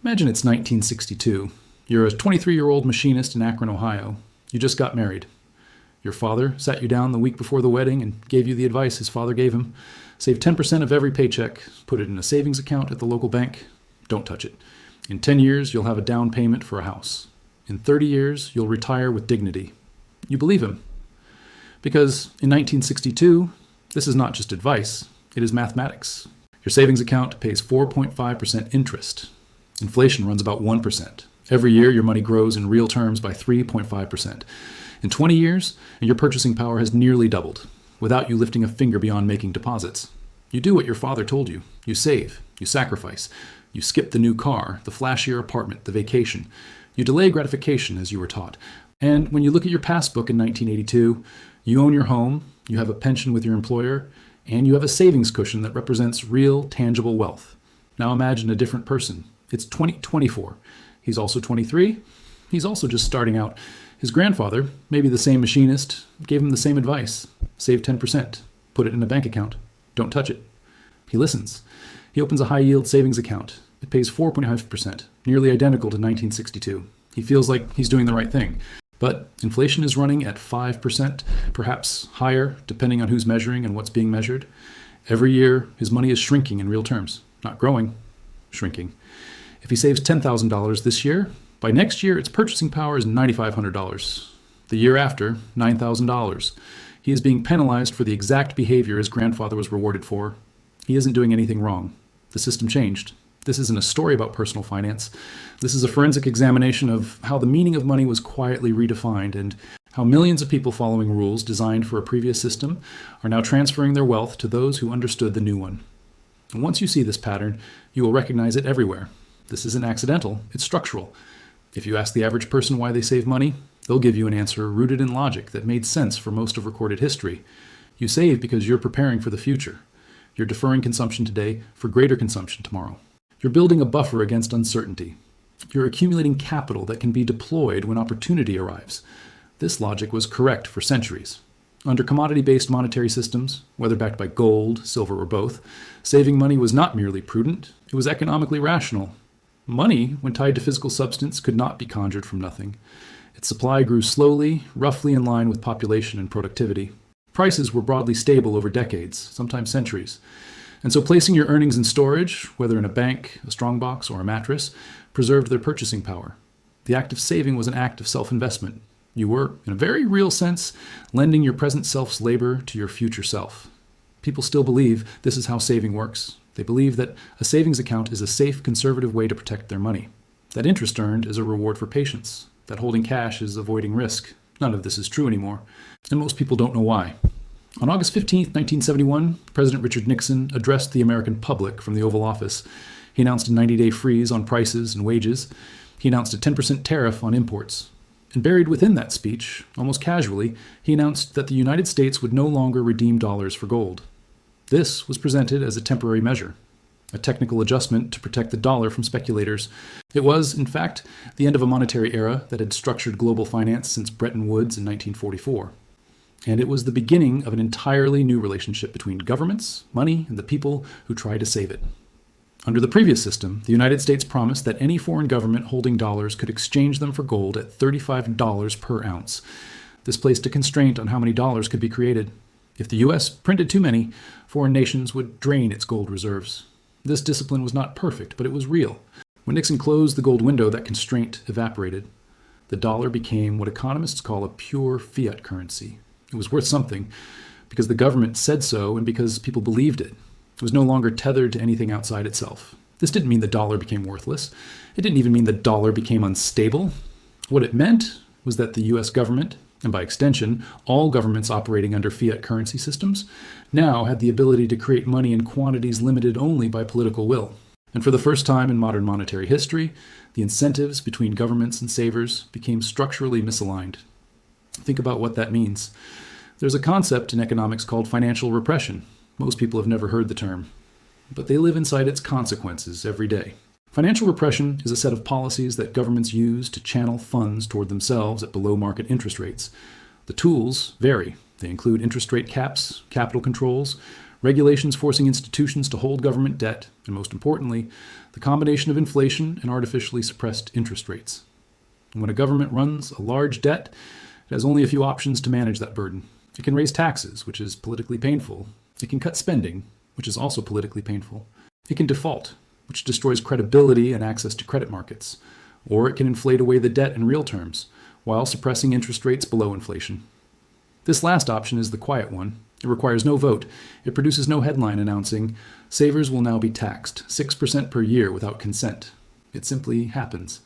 Imagine it's 1962. You're a 23-year-old machinist in Akron, Ohio. You just got married. Your father sat you down the week before the wedding and gave you the advice his father gave him. Save 10% of every paycheck, put it in a savings account at the local bank. Don't touch it. In 10 years, you'll have a down payment for a house. In 30 years, you'll retire with dignity. You believe him. Because in 1962, this is not just advice, it is mathematics. Your savings account pays 4.5% interest. Inflation runs about 1%. Every year, your money grows in real terms by 3.5%. In 20 years, your purchasing power has nearly doubled, without you lifting a finger beyond making deposits. You do what your father told you. You save. You sacrifice. You skip the new car, the flashier apartment, the vacation. You delay gratification, as you were taught. And when you look at your passbook in 1982, you own your home, you have a pension with your employer, and you have a savings cushion that represents real, tangible wealth. Now imagine a different person. It's 2024. He's also 23. He's also just starting out. His grandfather, maybe the same machinist, gave him the same advice. Save 10%. Put it in a bank account. Don't touch it. He listens. He opens a high-yield savings account. It pays 4.5%, nearly identical to 1962. He feels like he's doing the right thing. But inflation is running at 5%, perhaps higher, depending on who's measuring and what's being measured. Every year, his money is shrinking in real terms. Not growing, shrinking. If he saves $10,000 this year, by next year, its purchasing power is $9,500. The year after, $9,000. He is being penalized for the exact behavior his grandfather was rewarded for. He isn't doing anything wrong. The system changed. This isn't a story about personal finance. This is a forensic examination of how the meaning of money was quietly redefined and how millions of people following rules designed for a previous system are now transferring their wealth to those who understood the new one. And once you see this pattern, you will recognize it everywhere. This isn't accidental, it's structural. If you ask the average person why they save money, they'll give you an answer rooted in logic that made sense for most of recorded history. You save because you're preparing for the future. You're deferring consumption today for greater consumption tomorrow. You're building a buffer against uncertainty. You're accumulating capital that can be deployed when opportunity arrives. This logic was correct for centuries. Under commodity-based monetary systems, whether backed by gold, silver, or both, saving money was not merely prudent, it was economically rational. Money, when tied to physical substance, could not be conjured from nothing. Its supply grew slowly, roughly in line with population and productivity. Prices were broadly stable over decades, sometimes centuries. And so placing your earnings in storage, whether in a bank, a strongbox, or a mattress, preserved their purchasing power. The act of saving was an act of self-investment. You were, in a very real sense, lending your present self's labor to your future self. People still believe this is how saving works. They believe that a savings account is a safe, conservative way to protect their money. That interest earned is a reward for patience. That holding cash is avoiding risk. None of this is true anymore. And most people don't know why. On August 15, 1971, President Richard Nixon addressed the American public from the Oval Office. He announced a 90-day freeze on prices and wages. He announced a 10% tariff on imports. And buried within that speech, almost casually, he announced that the United States would no longer redeem dollars for gold. This was presented as a temporary measure, a technical adjustment to protect the dollar from speculators. It was, in fact, the end of a monetary era that had structured global finance since Bretton Woods in 1944. And it was the beginning of an entirely new relationship between governments, money, and the people who tried to save it. Under the previous system, the United States promised that any foreign government holding dollars could exchange them for gold at $35 per ounce. This placed a constraint on how many dollars could be created. If the U.S. printed too many, foreign nations would drain its gold reserves. This discipline was not perfect, but it was real. When Nixon closed the gold window, that constraint evaporated. The dollar became what economists call a pure fiat currency. It was worth something because the government said so and because people believed it. It was no longer tethered to anything outside itself. This didn't mean the dollar became worthless. It didn't even mean the dollar became unstable. What it meant was that the U.S. government, and by extension, all governments operating under fiat currency systems, now had the ability to create money in quantities limited only by political will. And for the first time in modern monetary history, the incentives between governments and savers became structurally misaligned. Think about what that means. There's a concept in economics called financial repression. Most people have never heard the term, but they live inside its consequences every day. Financial repression is a set of policies that governments use to channel funds toward themselves at below-market interest rates. The tools vary. They include interest rate caps, capital controls, regulations forcing institutions to hold government debt, and most importantly, the combination of inflation and artificially suppressed interest rates. And when a government runs a large debt, it has only a few options to manage that burden. It can raise taxes, which is politically painful. It can cut spending, which is also politically painful. It can default, which destroys credibility and access to credit markets. Or it can inflate away the debt in real terms, while suppressing interest rates below inflation. This last option is the quiet one. It requires no vote. It produces no headline announcing, "Savers will now be taxed 6% per year without consent." It simply happens.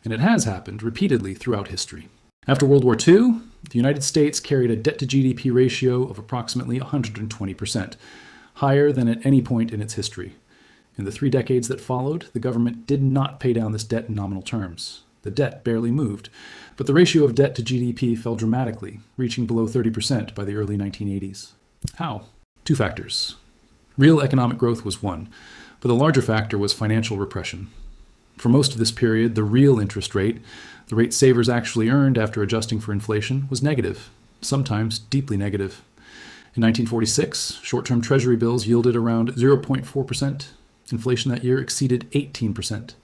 And it has happened repeatedly throughout history. After World War II, the United States carried a debt-to-GDP ratio of approximately 120%, higher than at any point in its history. In the 3 decades that followed, the government did not pay down this debt in nominal terms. The debt barely moved, but the ratio of debt to GDP fell dramatically, reaching below 30% by the early 1980s. How? 2 factors. Real economic growth was one, but the larger factor was financial repression. For most of this period, the real interest rate, the rate savers actually earned after adjusting for inflation, was negative, sometimes deeply negative. In 1946, short-term treasury bills yielded around 0.4%. Inflation that year exceeded 18%.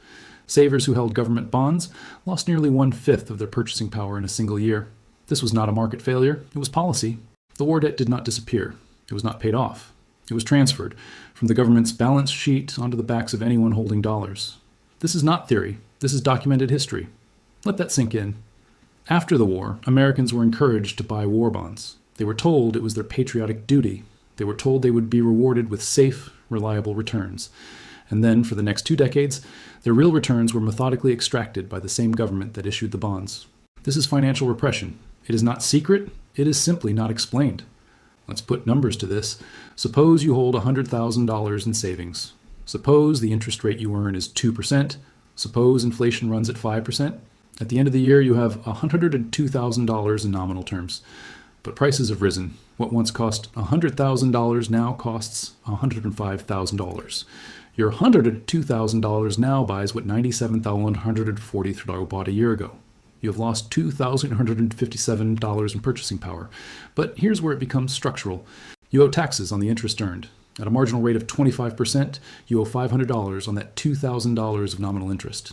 Savers who held government bonds lost nearly 1/5 of their purchasing power in a single year. This was not a market failure, it was policy. The war debt did not disappear. It was not paid off. It was transferred from the government's balance sheet onto the backs of anyone holding dollars. This is not theory. This is documented history. Let that sink in. After the war, Americans were encouraged to buy war bonds. They were told it was their patriotic duty. They were told they would be rewarded with safe, reliable returns. And then, for the next 2 decades, their real returns were methodically extracted by the same government that issued the bonds. This is financial repression. It is not secret. It is simply not explained. Let's put numbers to this. Suppose you hold $100,000 in savings. Suppose the interest rate you earn is 2%. Suppose inflation runs at 5%. At the end of the year, you have $102,000 in nominal terms. But prices have risen. What once cost $100,000 now costs $105,000. Your $102,000 now buys what $97,143 bought a year ago. You have lost $2,157 in purchasing power. But here's where it becomes structural. You owe taxes on the interest earned. At a marginal rate of 25%, you owe $500 on that $2,000 of nominal interest.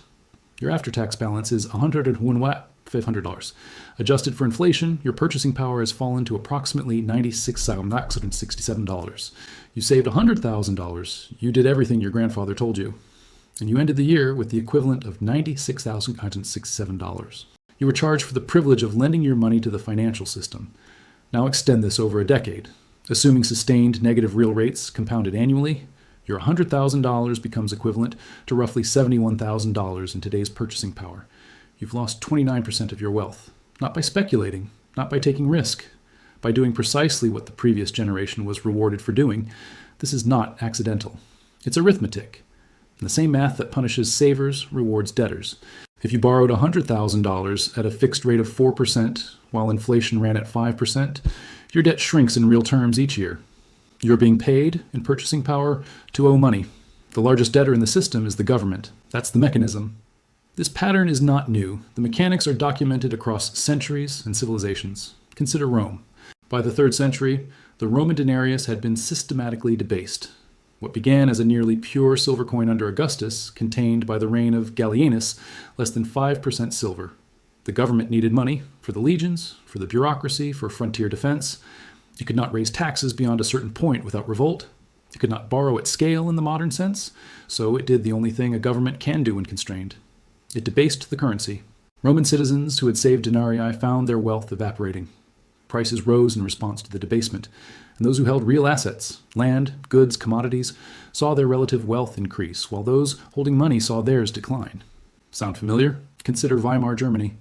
Your after-tax balance is $500. Adjusted for inflation, your purchasing power has fallen to approximately $96,967. You saved $100,000. You did everything your grandfather told you. And you ended the year with the equivalent of $96,967. You were charged for the privilege of lending your money to the financial system. Now extend this over a decade. Assuming sustained negative real rates compounded annually, your $100,000 becomes equivalent to roughly $71,000 in today's purchasing power. You've lost 29% of your wealth, not by speculating, not by taking risk, by doing precisely what the previous generation was rewarded for doing. This is not accidental. It's arithmetic. And the same math that punishes savers rewards debtors. If you borrowed $100,000 at a fixed rate of 4% while inflation ran at 5%, your debt shrinks in real terms each year. You're being paid in purchasing power to owe money. The largest debtor in the system is the government. That's the mechanism. This pattern is not new. The mechanics are documented across centuries and civilizations. Consider Rome. By the 3rd century, the Roman denarius had been systematically debased. What began as a nearly pure silver coin under Augustus contained, by the reign of Gallienus, less than 5% silver. The government needed money for the legions, for the bureaucracy, for frontier defense. It could not raise taxes beyond a certain point without revolt. It could not borrow at scale in the modern sense, so it did the only thing a government can do when constrained. It debased the currency. Roman citizens who had saved denarii found their wealth evaporating. Prices rose in response to the debasement, and those who held real assets, land, goods, commodities, saw their relative wealth increase, while those holding money saw theirs decline. Sound familiar? Consider Weimar Germany.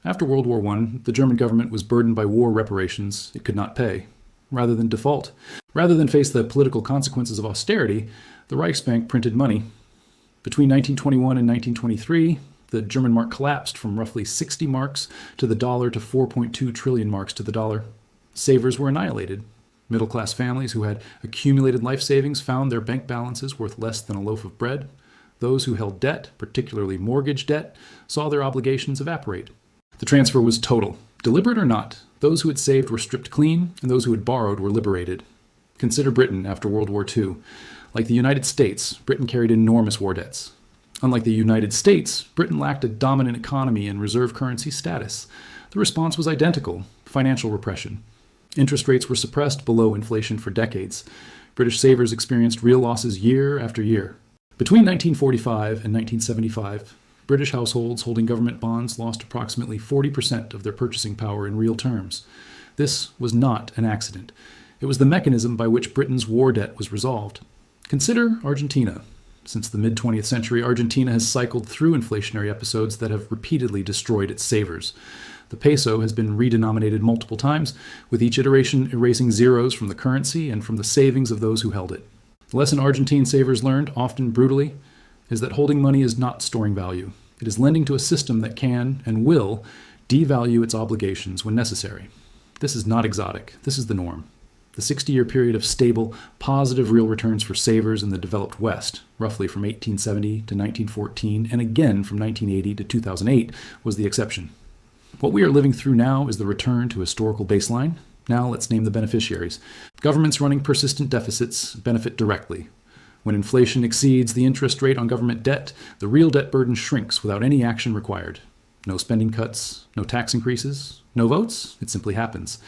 After World War I, the German government was burdened by war reparations it could not pay. Rather than default, rather than face the political consequences of austerity, the Reichsbank printed money. Between 1921 and 1923, the German mark collapsed from roughly 60 marks to the dollar to 4.2 trillion marks to the dollar. Savers were annihilated. Middle-class families who had accumulated life savings found their bank balances worth less than a loaf of bread. Those who held debt, particularly mortgage debt, saw their obligations evaporate. The transfer was total. Deliberate or not, those who had saved were stripped clean, and those who had borrowed were liberated. Consider Britain after World War II. Like the United States, Britain carried enormous war debts. Unlike the United States, Britain lacked a dominant economy and reserve currency status. The response was identical: financial repression. Interest rates were suppressed below inflation for decades. British savers experienced real losses year after year. Between 1945 and 1975, British households holding government bonds lost approximately 40% of their purchasing power in real terms. This was not an accident. It was the mechanism by which Britain's war debt was resolved. Consider Argentina. Since the mid-20th century, Argentina has cycled through inflationary episodes that have repeatedly destroyed its savers. The peso has been redenominated multiple times, with each iteration erasing zeros from the currency and from the savings of those who held it. The lesson Argentine savers learned, often brutally, is that holding money is not storing value. It is lending to a system that can and will devalue its obligations when necessary. This is not exotic. This is the norm. The 60-year period of stable, positive real returns for savers in the developed West, roughly from 1870 to 1914, and again from 1980 to 2008, was the exception. What we are living through now is the return to historical baseline. Now let's name the beneficiaries. Governments running persistent deficits benefit directly. When inflation exceeds the interest rate on government debt, the real debt burden shrinks without any action required. No spending cuts, no tax increases, no votes. It simply happens.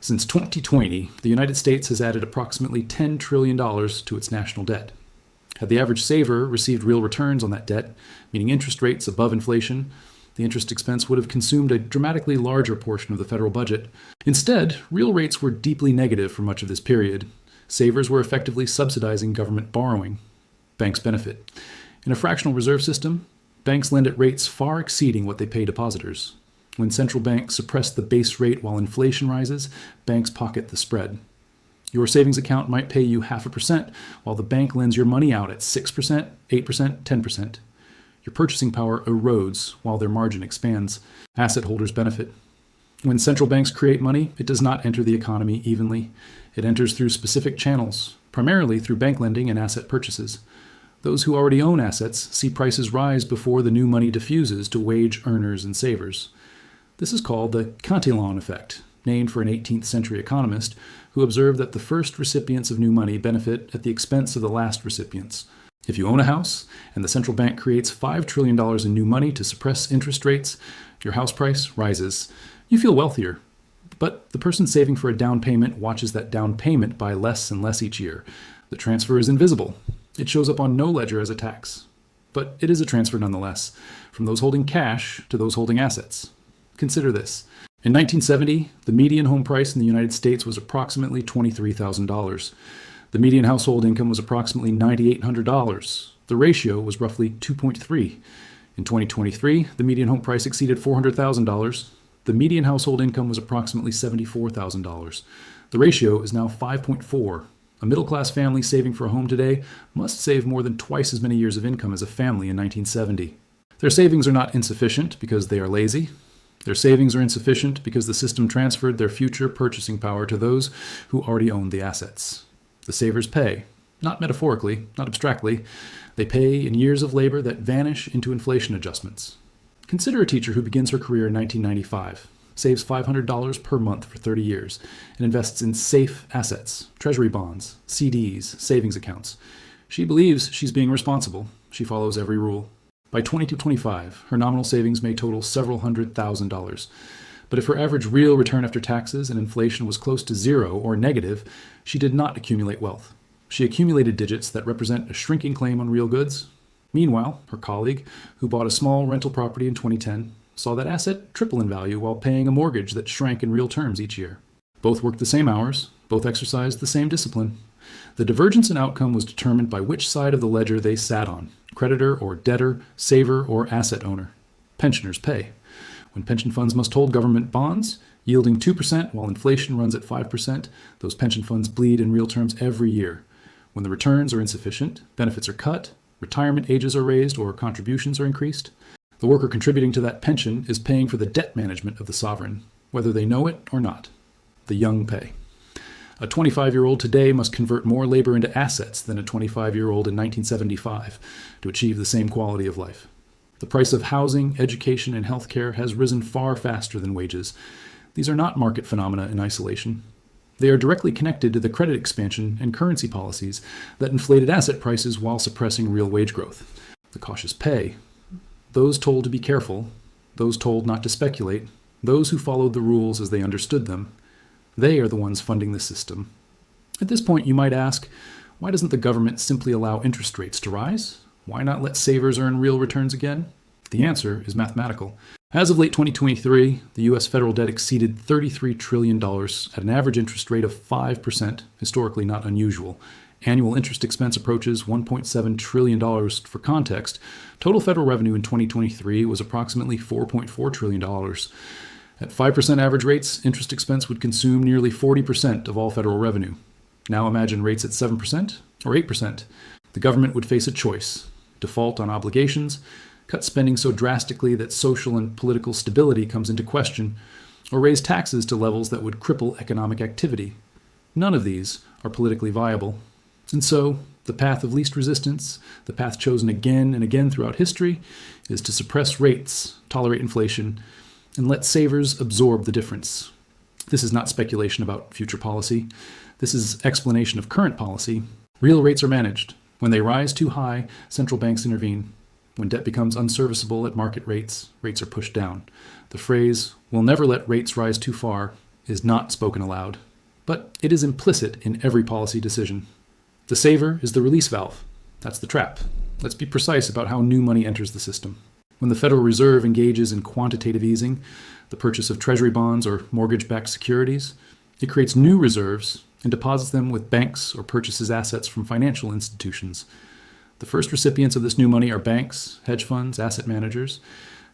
Since 2020, the United States has added approximately $10 trillion to its national debt. Had the average saver received real returns on that debt, meaning interest rates above inflation, the interest expense would have consumed a dramatically larger portion of the federal budget. Instead, real rates were deeply negative for much of this period. Savers were effectively subsidizing government borrowing. Banks benefit. In a fractional reserve system, banks lend at rates far exceeding what they pay depositors. When central banks suppress the base rate while inflation rises, banks pocket the spread. Your savings account might pay you 0.5%, while the bank lends your money out at 6%, 8%, 10%. Your purchasing power erodes while their margin expands. Asset holders benefit. When central banks create money, it does not enter the economy evenly. It enters through specific channels, primarily through bank lending and asset purchases. Those who already own assets see prices rise before the new money diffuses to wage earners and savers. This is called the Cantillon effect, named for an 18th century economist who observed that the first recipients of new money benefit at the expense of the last recipients. If you own a house and the central bank creates $5 trillion in new money to suppress interest rates, your house price rises. You feel wealthier. But the person saving for a down payment watches that down payment buy less and less each year. The transfer is invisible. It shows up on no ledger as a tax. But it is a transfer nonetheless, from those holding cash to those holding assets. Consider this. In 1970, the median home price in the United States was approximately $23,000. The median household income was approximately $9,800. The ratio was roughly 2.3. In 2023, the median home price exceeded $400,000. The median household income was approximately $74,000. The ratio is now 5.4. A middle-class family saving for a home today must save more than twice as many years of income as a family in 1970. Their savings are not insufficient because they are lazy. Their savings are insufficient because the system transferred their future purchasing power to those who already owned the assets. The savers pay, not metaphorically, not abstractly. They pay in years of labor that vanish into inflation adjustments. Consider a teacher who begins her career in 1995, saves $500 per month for 30 years, and invests in safe assets, treasury bonds, CDs, savings accounts. She believes she's being responsible. She follows every rule. By 2025, her nominal savings may total several $100,000. But if her average real return after taxes and inflation was close to zero or negative, she did not accumulate wealth. She accumulated digits that represent a shrinking claim on real goods. Meanwhile, her colleague, who bought a small rental property in 2010, saw that asset triple in value while paying a mortgage that shrank in real terms each year. Both worked the same hours, both exercised the same discipline. The divergence in outcome was determined by which side of the ledger they sat on: creditor or debtor, saver or asset owner. Pensioners pay. When pension funds must hold government bonds, yielding 2% while inflation runs at 5%, those pension funds bleed in real terms every year. When the returns are insufficient, benefits are cut, retirement ages are raised, or contributions are increased. The worker contributing to that pension is paying for the debt management of the sovereign, whether they know it or not. The young pay. A 25-year-old today must convert more labor into assets than a 25-year-old in 1975 to achieve the same quality of life. The price of housing, education, and healthcare has risen far faster than wages. These are not market phenomena in isolation. They are directly connected to the credit expansion and currency policies that inflated asset prices while suppressing real wage growth. The cautious pay. Those told to be careful, those told not to speculate, those who followed the rules as they understood them, they are the ones funding the system. At this point, you might ask, why doesn't the government simply allow interest rates to rise? Why not let savers earn real returns again? The answer is mathematical. As of late 2023, the U.S. federal debt exceeded $33 trillion at an average interest rate of 5%, historically not unusual. Annual interest expense approaches $1.7 trillion. For context, total federal revenue in 2023 was approximately $4.4 trillion. At 5% average rates, interest expense would consume nearly 40% of all federal revenue. Now imagine rates at 7% or 8%. The government would face a choice: default on obligations, cut spending so drastically that social and political stability comes into question, or raise taxes to levels that would cripple economic activity. None of these are politically viable. And so, the path of least resistance, the path chosen again and again throughout history, is to suppress rates, tolerate inflation, and let savers absorb the difference. This is not speculation about future policy. This is explanation of current policy. Real rates are managed. When they rise too high, central banks intervene. When debt becomes unserviceable at market rates, rates are pushed down. The phrase, "we'll never let rates rise too far," is not spoken aloud, but it is implicit in every policy decision. The saver is the release valve. That's the trap. Let's be precise about how new money enters the system. When the Federal Reserve engages in quantitative easing, the purchase of treasury bonds or mortgage-backed securities, it creates new reserves and deposits them with banks or purchases assets from financial institutions. The first recipients of this new money are banks, hedge funds, asset managers.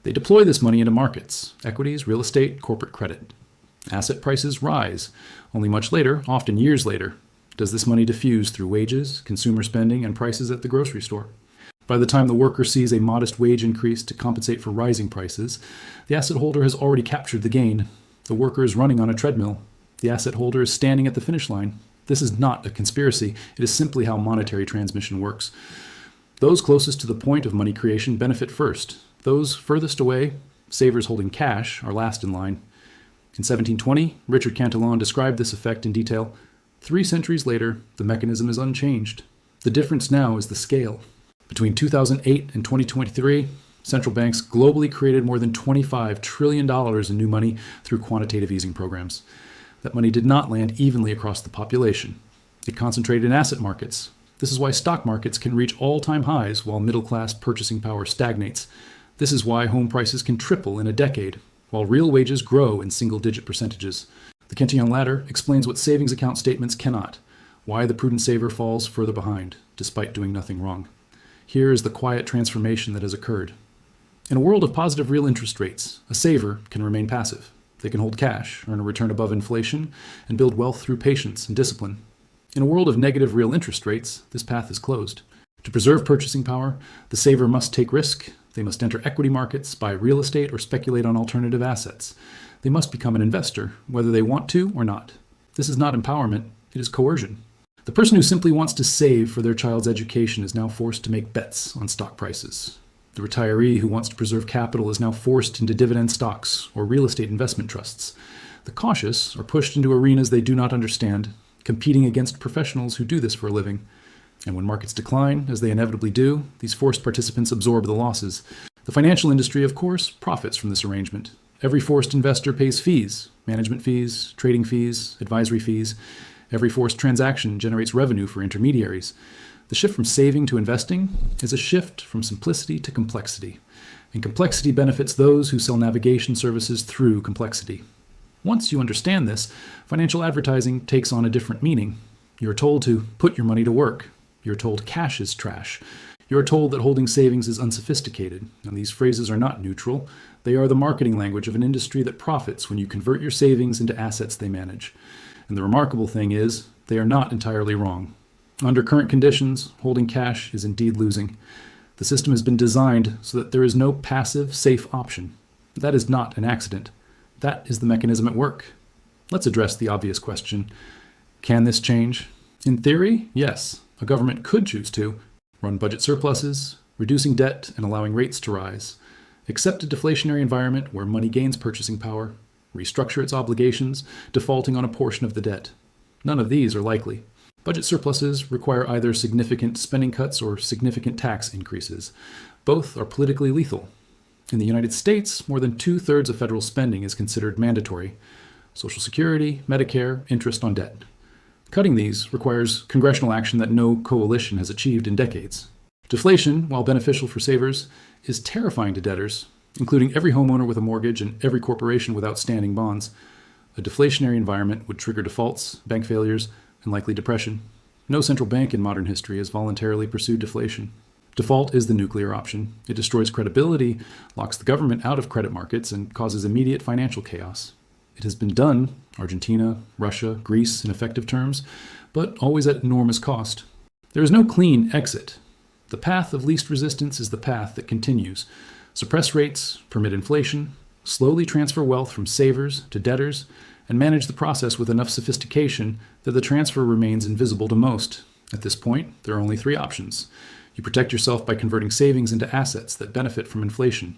They deploy this money into markets: equities, real estate, corporate credit. Asset prices rise. Only much later, often years later, does this money diffuse through wages, consumer spending, and prices at the grocery store. By the time the worker sees a modest wage increase to compensate for rising prices, the asset holder has already captured the gain. The worker is running on a treadmill. The asset holder is standing at the finish line. This is not a conspiracy. It is simply how monetary transmission works. Those closest to the point of money creation benefit first. Those furthest away, savers holding cash, are last in line. In 1720, Richard Cantillon described this effect in detail. 3 centuries later, the mechanism is unchanged. The difference now is the scale. Between 2008 and 2023, central banks globally created more than $25 trillion in new money through quantitative easing programs. That money did not land evenly across the population. It concentrated in asset markets. This is why stock markets can reach all-time highs while middle-class purchasing power stagnates. This is why home prices can triple in a decade, while real wages grow in single-digit percentages. The Cantillon ladder explains what savings account statements cannot, why the prudent saver falls further behind, despite doing nothing wrong. Here is the quiet transformation that has occurred. In a world of positive real interest rates, a saver can remain passive. They can hold cash, earn a return above inflation, and build wealth through patience and discipline. In a world of negative real interest rates, this path is closed. To preserve purchasing power, the saver must take risk. They must enter equity markets, buy real estate, or speculate on alternative assets. They must become an investor, whether they want to or not. This is not empowerment, it is coercion. The person who simply wants to save for their child's education is now forced to make bets on stock prices. The retiree who wants to preserve capital is now forced into dividend stocks or real estate investment trusts. The cautious are pushed into arenas they do not understand, competing against professionals who do this for a living. And when markets decline, as they inevitably do, these forced participants absorb the losses. The financial industry, of course, profits from this arrangement. Every forced investor pays fees: management fees, trading fees, advisory fees. Every forced transaction generates revenue for intermediaries. The shift from saving to investing is a shift from simplicity to complexity. And complexity benefits those who sell navigation services through complexity. Once you understand this, financial advertising takes on a different meaning. You're told to put your money to work. You're told cash is trash. You're told that holding savings is unsophisticated. And these phrases are not neutral. They are the marketing language of an industry that profits when you convert your savings into assets they manage. And the remarkable thing is, they are not entirely wrong. Under current conditions, holding cash is indeed losing. The system has been designed so that there is no passive, safe option. That is not an accident. That is the mechanism at work. Let's address the obvious question. Can this change? In theory, yes. A government could choose to run budget surpluses, reducing debt and allowing rates to rise, accept a deflationary environment where money gains purchasing power, restructure its obligations, defaulting on a portion of the debt. None of these are likely. Budget surpluses require either significant spending cuts or significant tax increases. Both are politically lethal. In the United States, more than 2/3 of federal spending is considered mandatory: Social Security, Medicare, interest on debt. Cutting these requires congressional action that no coalition has achieved in decades. Deflation, while beneficial for savers, is terrifying to debtors, including every homeowner with a mortgage and every corporation with outstanding bonds. A deflationary environment would trigger defaults, bank failures, and likely depression. No central bank in modern history has voluntarily pursued deflation. Default is the nuclear option. It destroys credibility, locks the government out of credit markets, and causes immediate financial chaos. It has been done, Argentina, Russia, Greece, in effective terms, but always at enormous cost. There is no clean exit. The path of least resistance is the path that continues. Suppress rates, permit inflation, slowly transfer wealth from savers to debtors, and manage the process with enough sophistication that the transfer remains invisible to most. At this point, there are only three options. You protect yourself by converting savings into assets that benefit from inflation.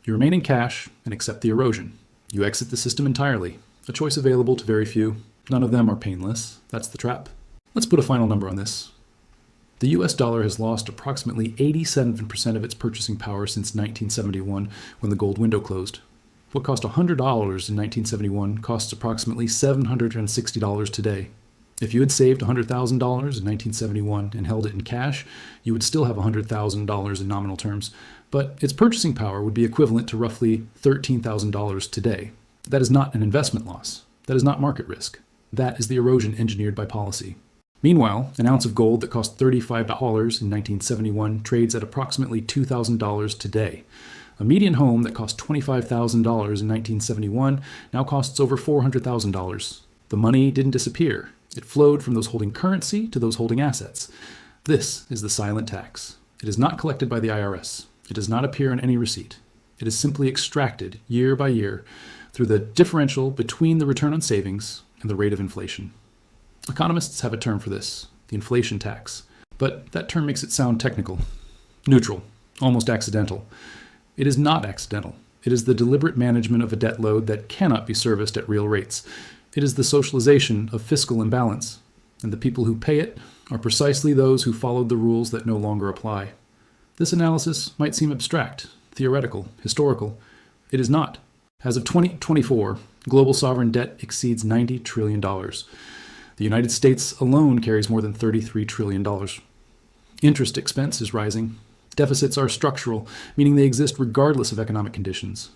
You remain in cash and accept the erosion. You exit the system entirely, a choice available to very few. None of them are painless. That's the trap. Let's put a final number on this. The US dollar has lost approximately 87% of its purchasing power since 1971, when the gold window closed. What cost $100 in 1971 costs approximately $760 today. If you had saved $100,000 in 1971 and held it in cash, you would still have $100,000 in nominal terms, but its purchasing power would be equivalent to roughly $13,000 today. That is not an investment loss. That is not market risk. That is the erosion engineered by policy. Meanwhile, an ounce of gold that cost $35 in 1971 trades at approximately $2,000 today. A median home that cost $25,000 in 1971 now costs over $400,000. The money didn't disappear. It flowed from those holding currency to those holding assets. This is the silent tax. It is not collected by the IRS. It does not appear on any receipt. It is simply extracted year by year through the differential between the return on savings and the rate of inflation. Economists have a term for this, the inflation tax, but that term makes it sound technical, neutral, almost accidental. It is not accidental. It is the deliberate management of a debt load that cannot be serviced at real rates. It is the socialization of fiscal imbalance, and the people who pay it are precisely those who followed the rules that no longer apply. This analysis might seem abstract, theoretical, historical. It is not. As of 2024, global sovereign debt exceeds $90 trillion. The United States alone carries more than $33 trillion. Interest expense is rising. Deficits are structural, meaning they exist regardless of economic conditions.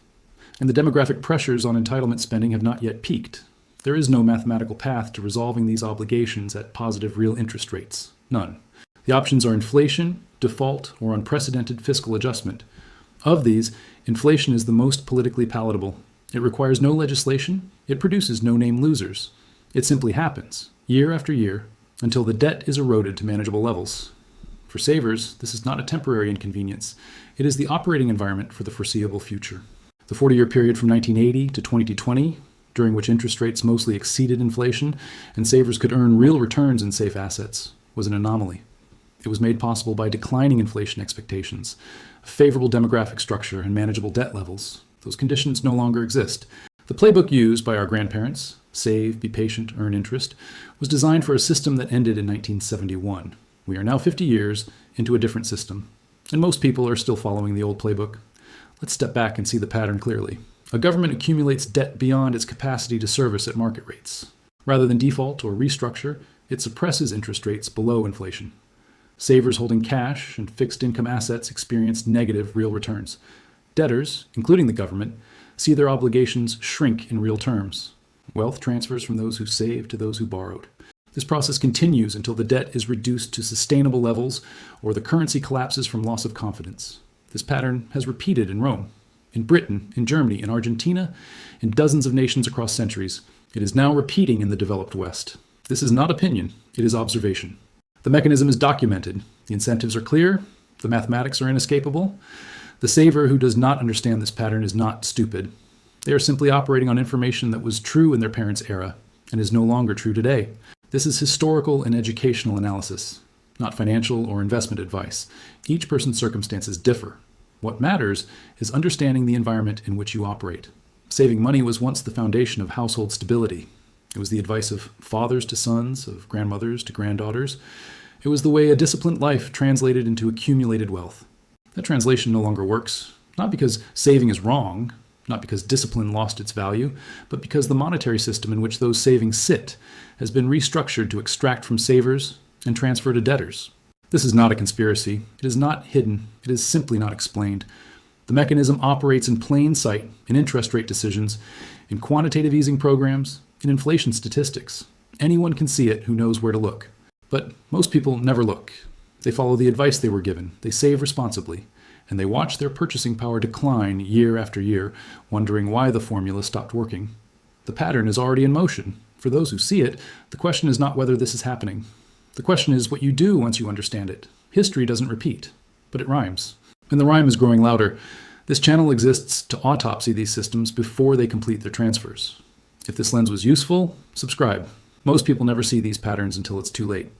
And the demographic pressures on entitlement spending have not yet peaked. There is no mathematical path to resolving these obligations at positive real interest rates. None. The options are inflation, default, or unprecedented fiscal adjustment. Of these, inflation is the most politically palatable. It requires no legislation. It produces no-name losers. It simply happens, year after year, until the debt is eroded to manageable levels. For savers, this is not a temporary inconvenience. It is the operating environment for the foreseeable future. The 40-year period from 1980 to 2020, during which interest rates mostly exceeded inflation and savers could earn real returns in safe assets, was an anomaly. It was made possible by declining inflation expectations, a favorable demographic structure, and manageable debt levels. Those conditions no longer exist. The playbook used by our grandparents, save, be patient, earn interest, was designed for a system that ended in 1971. We are now 50 years into a different system, and most people are still following the old playbook. Let's step back and see the pattern clearly. A government accumulates debt beyond its capacity to service at market rates. Rather than default or restructure, it suppresses interest rates below inflation. Savers holding cash and fixed income assets experience negative real returns. Debtors, including the government, see their obligations shrink in real terms. Wealth transfers from those who saved to those who borrowed. This process continues until the debt is reduced to sustainable levels or the currency collapses from loss of confidence. This pattern has repeated in Rome, in Britain, in Germany, in Argentina, in dozens of nations across centuries. It is now repeating in the developed West. This is not opinion, it is observation. The mechanism is documented. The incentives are clear. The mathematics are inescapable. The saver who does not understand this pattern is not stupid. They are simply operating on information that was true in their parents' era and is no longer true today. This is historical and educational analysis, not financial or investment advice. Each person's circumstances differ. What matters is understanding the environment in which you operate. Saving money was once the foundation of household stability. It was the advice of fathers to sons, of grandmothers to granddaughters. It was the way a disciplined life translated into accumulated wealth. That translation no longer works, not because saving is wrong, not because discipline lost its value, but because the monetary system in which those savings sit has been restructured to extract from savers and transfer to debtors. This is not a conspiracy. It is not hidden. It is simply not explained. The mechanism operates in plain sight in interest rate decisions, in quantitative easing programs, in inflation statistics. Anyone can see it who knows where to look. But most people never look. They follow the advice they were given. They save responsibly. And they watch their purchasing power decline year after year, wondering why the formula stopped working. The pattern is already in motion. For those who see it, the question is not whether this is happening. The question is what you do once you understand it. History doesn't repeat, but it rhymes. And the rhyme is growing louder. This channel exists to autopsy these systems before they complete their transfers. If this lens was useful, subscribe. Most people never see these patterns until it's too late.